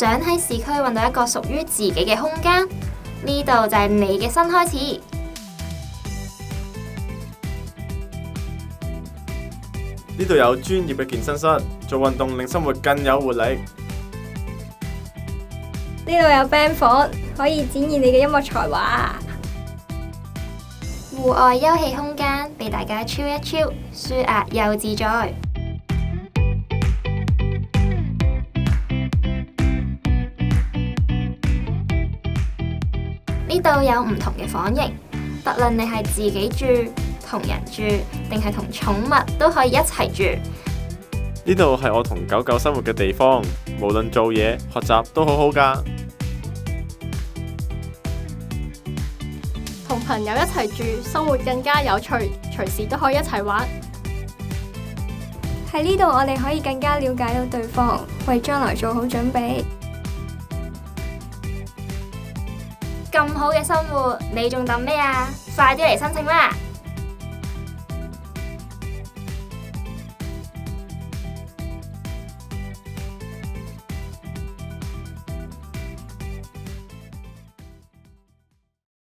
想喺市區揾到一個屬於自己嘅空間，呢度就係你嘅新開始。呢度有專業嘅健身室，做運動令生活更有活力。呢度有 band 房，可以展現你嘅音樂才華。戶外休憩空間，俾大家超一超，舒壓又自在。呢度有唔同嘅房型，不論你係自己住、同人住，定係同寵物都可以一齊住。呢度係我同狗狗生活嘅地方，無論做嘢、學習都好好㗎。同朋友一齊住，生活更加有趣，隨時都可以一齊玩。喺呢度我哋可以更加了解到對方，為將來做好準備。咁好嘅生活，你仲等咩啊？快啲嚟申請啦！